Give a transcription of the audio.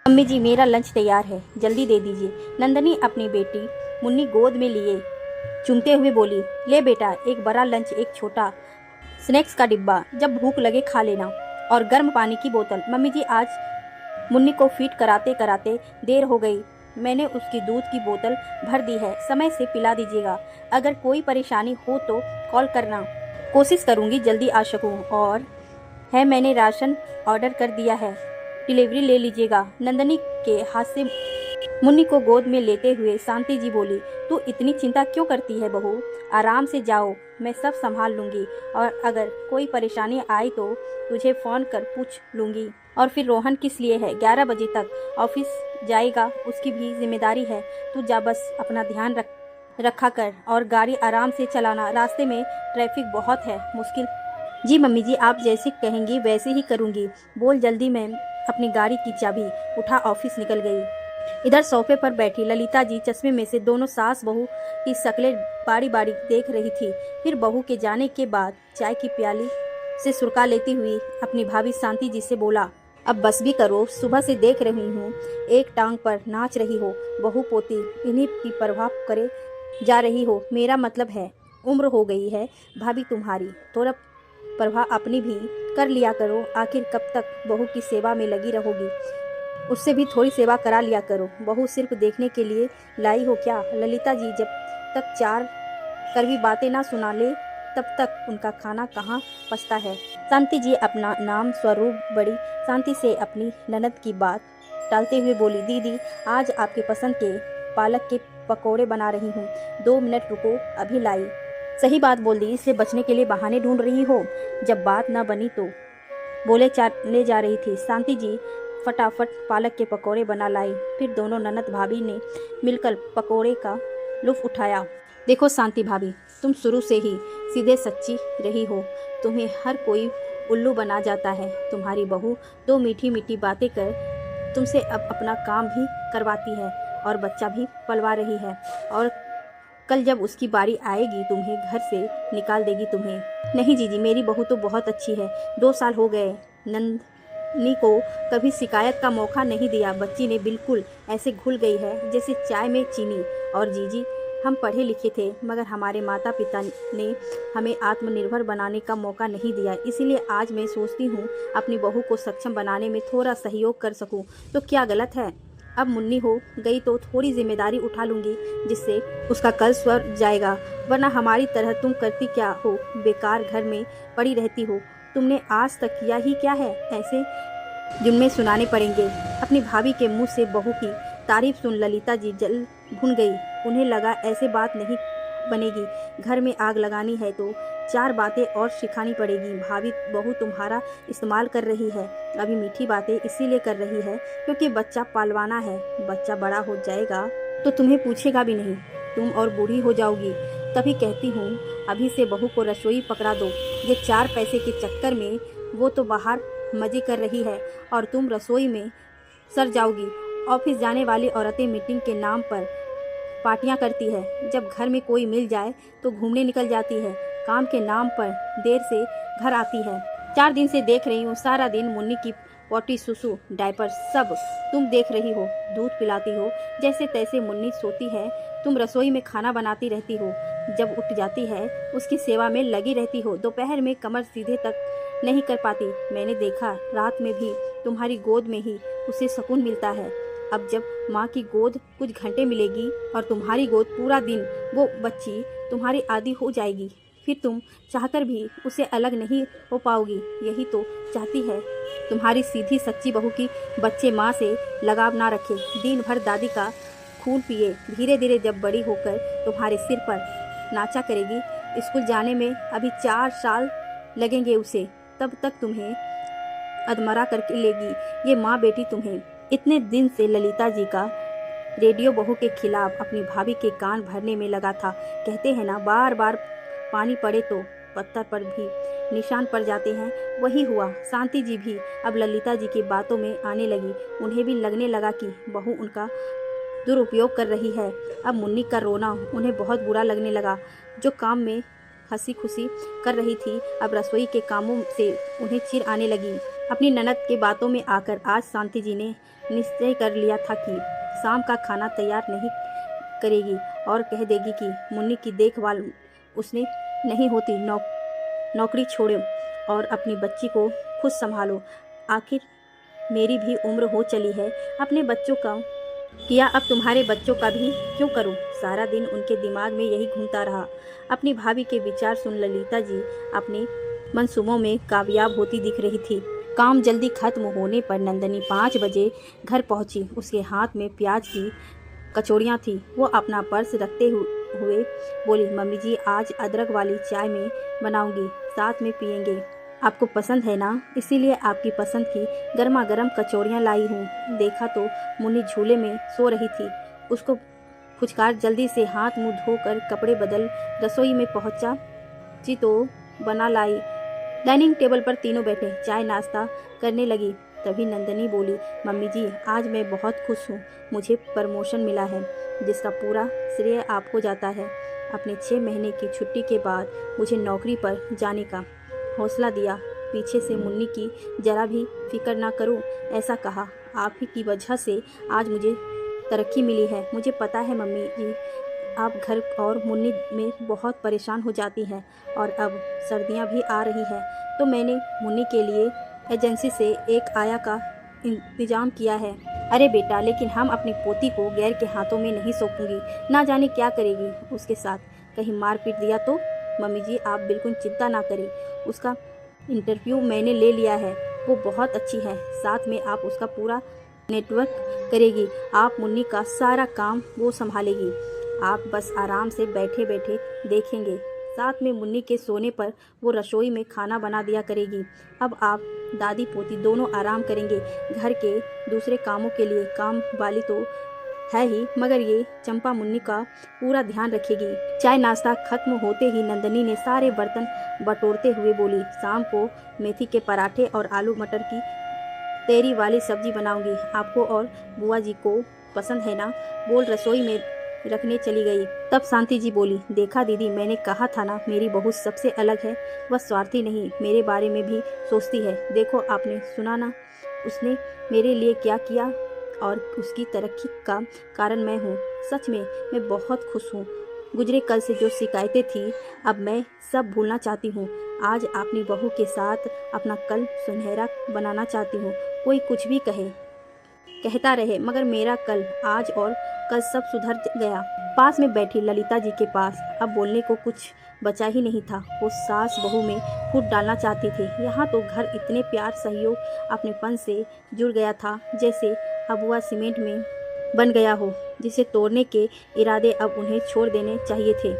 अम्मी जी, मेरा लंच तैयार है, जल्दी दे दीजिए। नंदनी अपनी बेटी मुन्नी गोद में लिए चूमते हुए बोली, ले बेटा, एक बड़ा लंच, एक छोटा स्नैक्स का डिब्बा, जब भूख लगे खा लेना, और गर्म पानी की बोतल। मम्मी जी, आज मुन्नी को फीड कराते कराते देर हो गई, मैंने उसकी दूध की बोतल भर दी है, समय से पिला दीजिएगा। अगर कोई परेशानी हो तो कॉल करना, कोशिश करूँगी जल्दी आ सकूँ। और है, मैंने राशन ऑर्डर कर दिया है, डिलीवरी ले लीजिएगा। नंदनी के हाथ से मुन्नी को गोद में लेते हुए शांति जी बोली, तू इतनी चिंता क्यों करती है बहू, आराम से जाओ, मैं सब संभाल लूँगी, और अगर कोई परेशानी आई तो तुझे फ़ोन कर पूछ लूँगी। और फिर रोहन किस लिए है, 11 बजे तक ऑफिस जाएगा, उसकी भी जिम्मेदारी है। तू जा, बस अपना ध्यान रखा कर, और गाड़ी आराम से चलाना, रास्ते में ट्रैफिक बहुत है, मुश्किल। जी मम्मी जी, आप जैसे कहेंगी वैसे ही करूँगी, बोल जल्दी। मैं अपनी गाड़ी की चाबी उठा ऑफिस निकल गई। इधर सोफे पर बैठी ललिता जी चश्मे में से दोनों सास बहू की शक्लें बारी बारी देख रही थी। फिर बहू के जाने के बाद चाय की प्याली से सुरका लेती हुई अपनी भाभी शांति जी से बोला, अब बस भी करो, सुबह से देख रही हूँ एक टांग पर नाच रही हो, बहू पोती इन्हीं की परवाह करे जा रही हो। मेरा मतलब है, उम्र हो गई है भाभी तुम्हारी, थोड़ा परवाह अपनी भी कर लिया करो। आखिर कब तक बहू की सेवा में लगी रहोगी, उससे भी थोड़ी सेवा करा लिया करो। बहू सिर्फ देखने के लिए लाई हो क्या? ललिता जी जब तक चार कड़वी बातें ना सुना ले तब तक उनका खाना कहाँ पचता है। शांति जी अपना नाम स्वरूप बड़ी शांति से अपनी ननद की बात टालते हुए बोली, दीदी आज आपके पसंद के पालक के पकौड़े बना रही हूँ, 2 मिनट रुको, अभी लाई। सही बात बोल दी, इससे बचने के लिए बहाने ढूंढ रही हो? जब बात ना बनी तो बोले ले जा रही थी। शांति जी फटाफट पालक के पकौड़े बना लाई। फिर दोनों ननद भाभी ने मिलकर पकौड़े का लुत्फ उठाया। देखो शांति भाभी, तुम शुरू से ही सीधे सच्ची रही हो, तुम्हें हर कोई उल्लू बना जाता है। तुम्हारी बहू तो मीठी मीठी बातें कर तुमसे अब अपना काम भी करवाती है, और बच्चा भी पलवा रही है, और कल जब उसकी बारी आएगी तुम्हें घर से निकाल देगी तुम्हें। नहीं जीजी, मेरी बहू तो बहुत अच्छी है, 2 साल हो गए नंदनी को कभी शिकायत का मौका नहीं दिया। बच्ची ने बिल्कुल ऐसे घुल गई है जैसे चाय में चीनी। और जीजी, हम पढ़े लिखे थे मगर हमारे माता पिता ने हमें आत्मनिर्भर बनाने का मौका नहीं दिया, इसीलिए आज मैं सोचती हूँ अपनी बहू को सक्षम बनाने में थोड़ा सहयोग कर सकूँ तो क्या गलत है। अब मुन्नी हो गई तो थोड़ी जिम्मेदारी उठा लूँगी, जिससे उसका कल स्वर जाएगा, वरना हमारी तरह तुम करती क्या हो, बेकार घर में पड़ी रहती हो। तुमने आज तक किया ही क्या है? ऐसे जुम्मे सुनाने पड़ेंगे। अपनी भाभी के मुंह से बहू की तारीफ सुन ललिता जी जल भुन गई। उन्हें लगा ऐसे बात नहीं बनेगी, घर में आग लगानी है तो 4 बातें और सिखानी पड़ेगी। भाभी बहू तुम्हारा इस्तेमाल कर रही है, अभी मीठी बातें इसीलिए कर रही है क्योंकि बच्चा पालवाना है। बच्चा बड़ा हो जाएगा तो तुम्हें पूछेगा भी नहीं, तुम और बूढ़ी हो जाओगी। तभी कहती हूँ अभी से बहू को रसोई पकड़ा दो। ये 4 पैसे के चक्कर में वो तो बाहर मजे कर रही है और तुम रसोई में सर जाओगी। ऑफिस जाने वाली औरतें मीटिंग के नाम पर पार्टियां करती है, जब घर में कोई मिल जाए तो घूमने निकल जाती है, काम के नाम पर देर से घर आती है। 4 दिन से देख रही हूँ, सारा दिन मुन्नी की पोटी सुसु डायपर सब तुम देख रही हो, दूध पिलाती हो जैसे तैसे, मुन्नी सोती है तुम रसोई में खाना बनाती रहती हो, जब उठ जाती है उसकी सेवा में लगी रहती हो, दोपहर में कमर सीधे तक नहीं कर पाती। मैंने देखा रात में भी तुम्हारी गोद में ही उसे सुकून मिलता है। अब जब माँ की गोद कुछ घंटे मिलेगी और तुम्हारी गोद पूरा दिन, वो बच्ची तुम्हारी आदी हो जाएगी, फिर तुम चाहकर भी उससे अलग नहीं हो पाओगी। यही तो चाहती है तुम्हारी सीधी सच्ची बहू की बच्चे माँ से लगाव ना रखे, दिन भर दादी का खून पिए। धीरे धीरे जब बड़ी होकर तुम्हारे सिर पर नाचा करेगी, स्कूल जाने में अभी 4 साल लगेंगे उसे, तब तक तुम्हें अधमरा करके लेगी ये माँ बेटी तुम्हें। इतने दिन से ललिता जी का रेडियो बहू के खिलाफ अपनी भाभी के कान भरने में लगा था। कहते हैं ना, बार बार पानी पड़े तो पत्थर पर भी निशान पड़ जाते हैं, वही हुआ। शांति जी भी अब ललिता जी की बातों में आने लगी। उन्हें भी लगने लगा कि बहू उनका दुरुपयोग कर रही है। अब मुन्नी का रोना उन्हें बहुत बुरा लगने लगा। जो काम में हंसी खुशी कर रही थी, अब रसोई के कामों से उन्हें चिढ़ आने लगी। अपनी ननद के बातों में आकर आज शांति जी ने निश्चय कर लिया था कि शाम का खाना तैयार नहीं करेगी और कह देगी कि मुन्नी की देखभाल उसने नहीं होती, नौकरी छोड़ो और अपनी बच्ची को खुद संभालो। आखिर मेरी भी उम्र हो चली है, अपने बच्चों का किया अब तुम्हारे बच्चों का भी क्यों करूं? सारा दिन उनके दिमाग में यही घूमता रहा। अपनी भाभी के विचार सुन ललिता जी अपने मंसूबों में कामयाब होती दिख रही थी। काम जल्दी खत्म होने पर नंदनी 5 बजे घर पहुंची। उसके हाथ में प्याज की कचौड़ियाँ थी। वो अपना पर्स रखते हुए बोली, मम्मी जी आज अदरक वाली चाय में बनाऊंगी, साथ में पियेंगे। आपको पसंद है ना, इसीलिए आपकी पसंद की गर्मा गर्म कचौड़ियाँ लाई हूँ। देखा तो मुन्नी झूले में सो रही थी। उसको फुचकार जल्दी से हाथ मुंह धोकर कपड़े बदल रसोई में पहुँचा जी तो बना लाई। डाइनिंग टेबल पर तीनों बैठे चाय नाश्ता करने लगी। तभी नंदनी बोली, मम्मी जी आज मैं बहुत खुश हूँ, मुझे प्रमोशन मिला है जिसका पूरा श्रेय आपको जाता है। अपने 6 महीने की छुट्टी के बाद मुझे नौकरी पर जाने का हौसला दिया। पीछे से मुन्नी की जरा भी फिक्र ना करूं, ऐसा कहा। आप ही की वजह से आज मुझे तरक्की मिली है। मुझे पता है मम्मी जी आप घर और मुन्नी में बहुत परेशान हो जाती हैं और अब सर्दियां भी आ रही हैं तो मैंने मुन्नी के लिए एजेंसी से एक आया का इंतजाम किया है। अरे बेटा, लेकिन हम अपनी पोती को गैर के हाथों में नहीं सौंपूंगी, ना जाने क्या करेगी उसके साथ, कहीं मार पीट दिया तो। मम्मी जी आप बिल्कुल चिंता ना करें, उसका इंटरव्यू मैंने ले लिया है, वो बहुत अच्छी है। साथ में आप उसका पूरा नेटवर्क करेगी। आप मुन्नी का सारा काम वो संभालेगी, आप बस आराम से बैठे बैठे देखेंगे। साथ में मुन्नी के सोने पर वो रसोई में खाना बना दिया करेगी। अब आप दादी पोती दोनों आराम करेंगे। घर के दूसरे कामों के लिए काम वाली तो है ही, मगर ये चंपा मुन्नी का पूरा ध्यान रखेगी। चाय नाश्ता खत्म होते ही नंदनी ने सारे बर्तन बटोरते हुए बोली, शाम को मेथी के पराठे और आलू मटर की तेरी वाली सब्जी बनाऊंगी, आपको और बुआ जी को पसंद है ना, बोल रसोई में रखने चली गई। तब शांति जी बोली, देखा दीदी मैंने कहा था ना मेरी बहू सबसे अलग है, वह स्वार्थी नहीं, मेरे बारे में भी सोचती है। देखो आपने सुना ना उसने मेरे लिए क्या किया और उसकी तरक्की का कारण मैं हूँ। सच में मैं बहुत खुश हूँ। गुजरे कल से जो शिकायतें थी अब मैं सब भूलना चाहती हूँ। आज अपनी बहू के साथ अपना कल सुनहरा बनाना चाहती हूँ। कोई कुछ भी कहता रहे, मगर मेरा कल आज और कल सब सुधर गया। पास में बैठी ललिता जी के पास अब बोलने को कुछ बचा ही नहीं था। वो सास बहू में फूट डालना चाहती थी। यहाँ तो घर इतने प्यार सहयोग अपनेपन से जुड़ गया था जैसे अबुआ सीमेंट में बन गया हो, जिसे तोड़ने के इरादे अब उन्हें छोड़ देने चाहिए थे।